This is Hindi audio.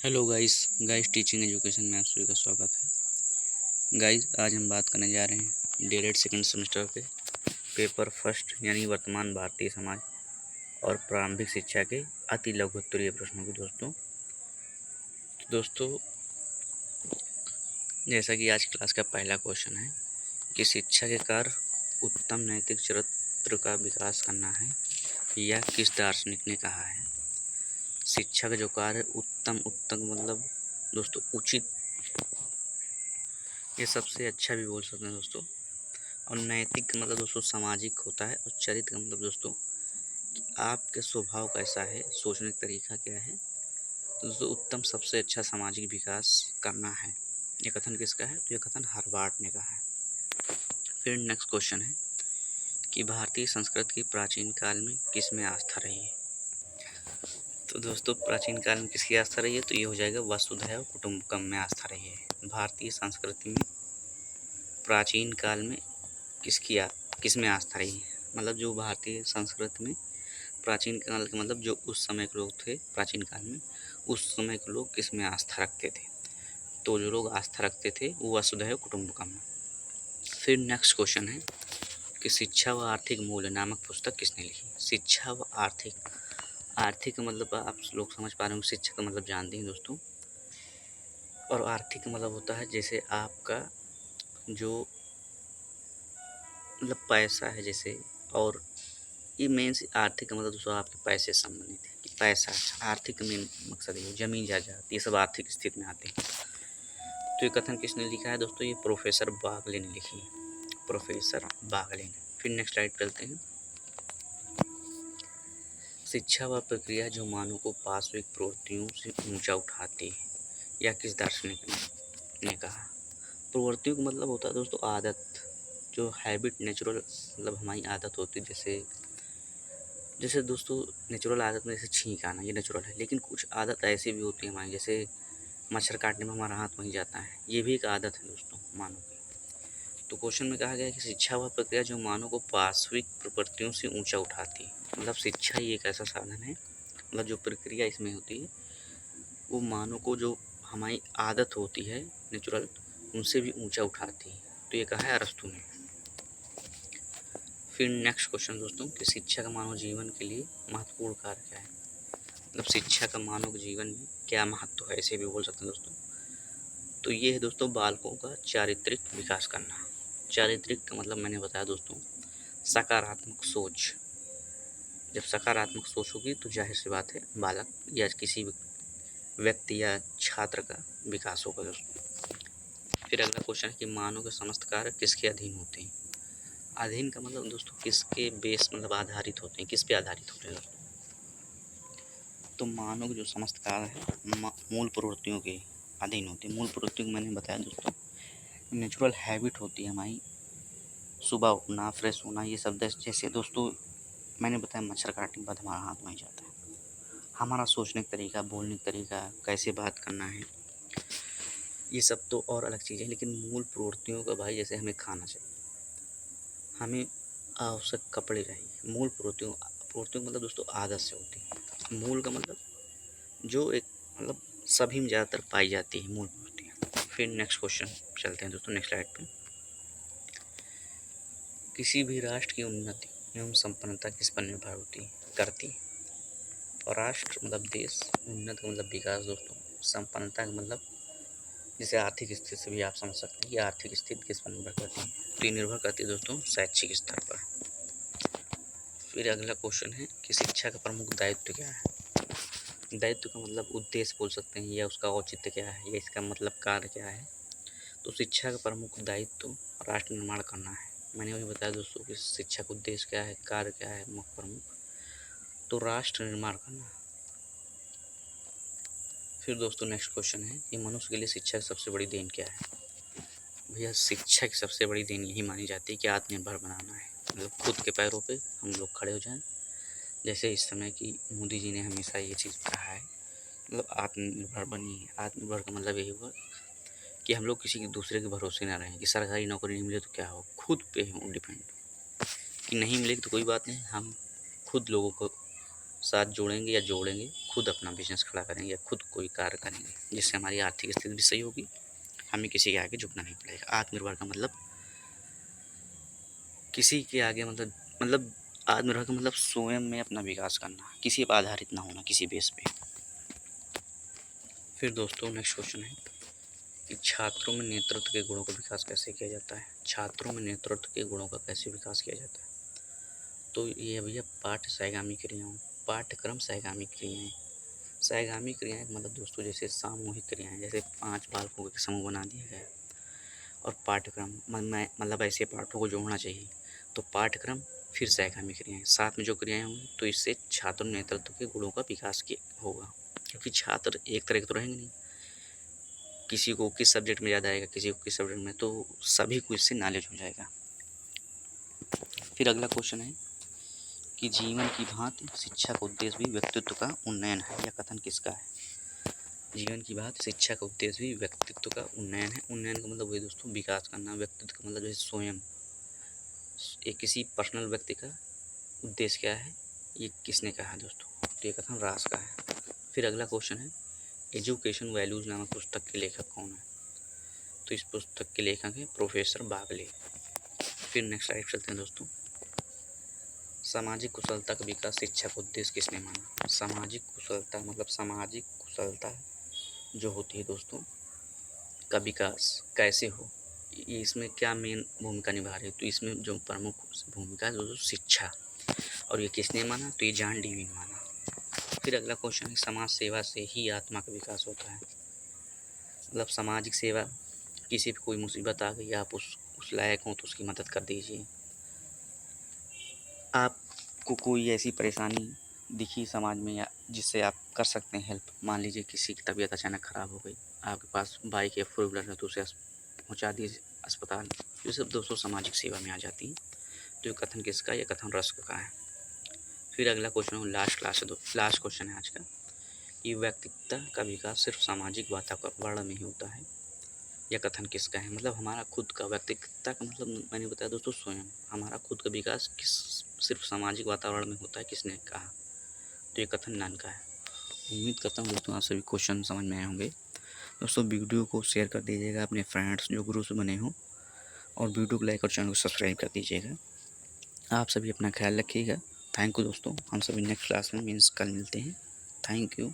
हेलो गाइस टीचिंग एजुकेशन में आप सभी का स्वागत है। गाइस आज हम बात करने जा रहे हैं डीएलएड सेकंड सेमेस्टर के पेपर फर्स्ट यानी वर्तमान भारतीय समाज और प्रारंभिक शिक्षा के अति लघु उत्तरीय प्रश्नों की। दोस्तों जैसा कि आज क्लास का पहला क्वेश्चन है कि शिक्षा के कार्य उत्तम नैतिक चरित्र का विकास करना है, यह किस दार्शनिक ने कहा है। शिक्षा का जो कार्य उत्तम मतलब दोस्तों उचित, ये सबसे अच्छा भी बोल सकते हैं दोस्तों। और नैतिक का मतलब दोस्तों सामाजिक होता है, और चरित्र का मतलब दोस्तों कि आपके स्वभाव कैसा है, सोचने का तरीका क्या है। तो दोस्तों उत्तम सबसे अच्छा सामाजिक विकास करना है, ये कथन किसका है? तो ये कथन हार्वर्ड ने कहा है। फिर नेक्स्ट क्वेश्चन है कि भारतीय संस्कृति की प्राचीन काल में किस में आस्था रही है। तो दोस्तों प्राचीन काल में किसकी आस्था रही है? तो ये हो जाएगा वसुधैव कुटुंबकम में आस्था रही है। भारतीय संस्कृति में प्राचीन काल में किस में आस्था रही है, मतलब जो भारतीय संस्कृति में प्राचीन काल के मतलब जो उस समय के लोग थे, प्राचीन काल में उस समय के लोग किस में आस्था रखते थे। तो जो लोग आस्था रखते थे वो वसुधैव कुटुंबकम में। फिर नेक्स्ट क्वेश्चन है कि शिक्षा व आर्थिक मूल्य नामक पुस्तक किसने लिखी। शिक्षा व आर्थिक मतलब आप लोग समझ पा रहे हो, शिक्षा का मतलब जानते हैं दोस्तों। और आर्थिक मतलब होता है जैसे आपका जो मतलब पैसा है जैसे, और ये मेन से आर्थिक का मतलब दोस्तों आपके पैसे से संबंधित है कि पैसा। आर्थिक मेन मकसद है जमीन जायदाद, ये सब आर्थिक स्थिति में आते हैं। तो ये कथन किसने लिखा है दोस्तों? ये प्रोफेसर बागले ने लिखी है, प्रोफेसर बागले ने। फिर नेक्स्ट स्लाइड चलते हैं। शिक्षा व प्रक्रिया जो मानव को पार्श्विक प्रवृत्तियों से ऊंचा उठाती है, यह किस दार्शनिक ने कहा। प्रवृत्तियों का मतलब होता है दोस्तों आदत, जो हैबिट, नेचुरल मतलब हमारी आदत होती है। जैसे दोस्तों नेचुरल आदत में जैसे छींक आना, ये नेचुरल है। लेकिन कुछ आदत ऐसी भी होती है हमारी, जैसे मच्छर काटने में हमारा हाथ वहीं जाता है, ये भी एक आदत है दोस्तों मानव की। तो क्वेश्चन में कहा गया है कि शिक्षा वह प्रक्रिया जो मानव को पार्श्विक प्रवृत्तियों से ऊंचा उठाती है। मतलब शिक्षा ही एक ऐसा साधन है, मतलब जो प्रक्रिया इसमें होती है वो मानव को जो हमारी आदत होती है नेचुरल, उनसे भी ऊंचा उठाती है। तो ये कहा है अरस्तू ने। फिर नेक्स्ट क्वेश्चन दोस्तों कि शिक्षा का मानव जीवन के लिए महत्वपूर्ण कार्य क्या है। मतलब शिक्षा का मानव जीवन में क्या महत्व है, ऐसे भी बोल सकते हैं दोस्तों। तो ये है दोस्तों बालकों का चारित्रिक विकास करना। चारित्रिक का मतलब मैंने बताया दोस्तों सकारात्मक सोच। जब सकारात्मक सोच होगी तो जाहिर सी बात है बालक या किसी व्यक्ति या छात्र का विकास होगा दोस्तों। फिर अगला क्वेश्चन है कि मानव के समस्त कार्य किसके अधीन होते हैं। अधीन का मतलब दोस्तों किसके बेस मतलब आधारित होते हैं, किस पे आधारित होते हैं दोस्तों। तो मानव के जो समस्त कार्य है मूल प्रवृत्तियों के अधीन होते हैं। मूल प्रवृत्तियों को मैंने बताया दोस्तों नेचुरल हैबिट होती है हमारी, सुबह उठना, फ्रेश होना, ये सब जैसे दोस्तों मैंने बताया मच्छर काटने के बाद हमारा हाथ वहीं जाता है। हमारा सोचने का तरीका, बोलने का तरीका, कैसे बात करना है, ये सब तो और अलग चीज़ है। लेकिन मूल प्रवृत्तियों का भाई जैसे हमें खाना चाहिए, हमें आवश्यक कपड़े चाहिए। मूल प्रवृत्तियों मतलब दोस्तों आदत से होती है। मूल का मतलब जो एक मतलब सभी में ज़्यादातर पाई जाती है मूल प्रवृत्तियाँ। फिर नेक्स्ट क्वेश्चन चलते हैं दोस्तों नेक्स्ट स्लाइड पे। किसी भी राष्ट्र की उन्नति एवं संपन्नता किस पर निर्भर करती है। और राष्ट्र मतलब देश, उन्नत का मतलब विकास दोस्तों, संपन्नता का मतलब जैसे आर्थिक स्थिति से भी आप समझ सकते हैं कि आर्थिक स्थिति किस पर निर्भर करती है। तो ये निर्भर करती है दोस्तों शैक्षिक स्तर पर। फिर अगला क्वेश्चन है कि शिक्षा का प्रमुख दायित्व क्या है। दायित्व का मतलब उद्देश्य बोल सकते हैं, या उसका औचित्य क्या है, या इसका मतलब कार्य क्या है। तो शिक्षा का प्रमुख दायित्व राष्ट्र निर्माण करना है। मैंने वही बताया दोस्तों कि शिक्षा का उद्देश्य क्या है, कार्य क्या है, मुख्य प्रमुख, तो राष्ट्र निर्माण करना। फिर दोस्तों नेक्स्ट क्वेश्चन है कि मनुष्य के लिए शिक्षा की सबसे बड़ी देन क्या है। भैया शिक्षा की सबसे बड़ी देन यही मानी जाती है कि आत्मनिर्भर बनाना है, मतलब खुद के पैरों पे हम लोग खड़े हो जाएं। जैसे इस समय की मोदी जी ने हमेशा ये चीज़ कहा है, मतलब आत्मनिर्भर बनिए। आत्मनिर्भर का मतलब यही हुआ कि हम लोग किसी के दूसरे के भरोसे ना रहें कि सरकारी नौकरी नहीं मिले तो क्या हो, खुद पे हों डिपेंड। कि नहीं मिलेगी तो कोई बात नहीं, हम खुद लोगों को साथ जोड़ेंगे या जोड़ेंगे, खुद अपना बिजनेस खड़ा करेंगे या खुद कोई कार्य करेंगे, जिससे हमारी आर्थिक स्थिति भी सही होगी, हमें किसी के आगे झुकना नहीं पड़ेगा। आत्मनिर्भर का मतलब किसी के आगे मतलब आत्मनिर्भर का मतलब स्वयं में अपना विकास करना, किसी पर आधारित ना होना, किसी बेस पे। फिर दोस्तों नेक्स्ट क्वेश्चन है कि छात्रों में नेतृत्व के गुणों का विकास कैसे किया जाता है। छात्रों में नेतृत्व के गुणों का कैसे विकास किया जाता है, तो ये भैया पाठ्य सहगामी क्रियाओं, पाठ्यक्रम सहगामी क्रियाएं। सहगामी क्रियाएं मतलब दोस्तों जैसे सामूहिक क्रियाएं, जैसे 5 बालकों के समूह बना दिया गया और पाठ्यक्रम मतलब ऐसे पाठों को जोड़ना चाहिए, तो पाठ्यक्रम फिर सहगामी क्रियाएं, साथ में जो क्रियाएं होंगी, तो इससे छात्र नेतृत्व के गुणों का विकास होगा। क्योंकि छात्र एक तरह के तो रहेंगे नहीं, किसी को किस सब्जेक्ट में ज़्यादा आएगा, किसी को किस सब्जेक्ट में, तो सभी को इससे नॉलेज हो जाएगा। फिर अगला क्वेश्चन है कि जीवन की भांति शिक्षा का उद्देश्य भी व्यक्तित्व का उन्नयन है, यह कथन किसका है। जीवन की भांति शिक्षा का उद्देश्य भी व्यक्तित्व का उन्नयन है। उन्नयन का मतलब वही दोस्तों विकास करना, व्यक्तित्व का मतलब जैसे स्वयं, एक किसी पर्सनल व्यक्ति का उद्देश्य क्या है, ये किसने कहा है दोस्तों, तो ये कथन रास का है। फिर अगला क्वेश्चन है एजुकेशन वैल्यूज नामक पुस्तक के लेखक कौन है, तो इस पुस्तक के लेखक हैं प्रोफेसर बागले। फिर नेक्स्ट स्लाइड चलते हैं दोस्तों। सामाजिक कुशलता का विकास शिक्षा का उद्देश्य किसने माना। सामाजिक कुशलता मतलब सामाजिक कुशलता जो होती है दोस्तों का विकास कैसे हो, इसमें क्या मेन भूमिका निभा रही है, तो इसमें जो प्रमुख भूमिका है दोस्तों शिक्षा, और ये किसने माना, तो ये जॉन डीवी ने माना। फिर अगला क्वेश्चन है समाज सेवा से ही आत्मा का विकास होता है, मतलब सामाजिक सेवा, किसी भी कोई मुसीबत आ गई, आप उस लायक हो तो उसकी मदद कर दीजिए। आपको कोई ऐसी परेशानी दिखी समाज में या जिससे आप कर सकते हैं हेल्प, मान लीजिए किसी की तबीयत अचानक ख़राब हो गई, आपके पास बाइक या फोर व्हीलर है तो उसे पहुँचा दीजिए अस्पताल, ये सब दोस्तों सामाजिक सेवा में आ जाती है। तो ये कथन किसका, ये कथन रस्क का है। फिर अगला क्वेश्चन लास्ट क्वेश्चन है आज का, कि व्यक्तित्व का विकास सिर्फ सामाजिक वातावरण में ही होता है, यह कथन किसका है। मतलब हमारा खुद का व्यक्तित्व का मतलब मैंने बताया दोस्तों स्वयं, हमारा खुद का विकास सिर्फ सामाजिक वातावरण में होता है, किसने कहा, तो ये कथन नन का है। उम्मीद करता हूँ दोस्तों आप सभी क्वेश्चन समझ में आए होंगे। दोस्तों वीडियो को शेयर कर दीजिएगा अपने फ्रेंड्स जो ग्रुप से बने हों, और वीडियो को लाइक और चैनल को सब्सक्राइब कर दीजिएगा। आप सभी अपना ख्याल रखिएगा। थैंक यू दोस्तों, हम सभी नेक्स्ट क्लास में मीन्स कल मिलते हैं। Thank you.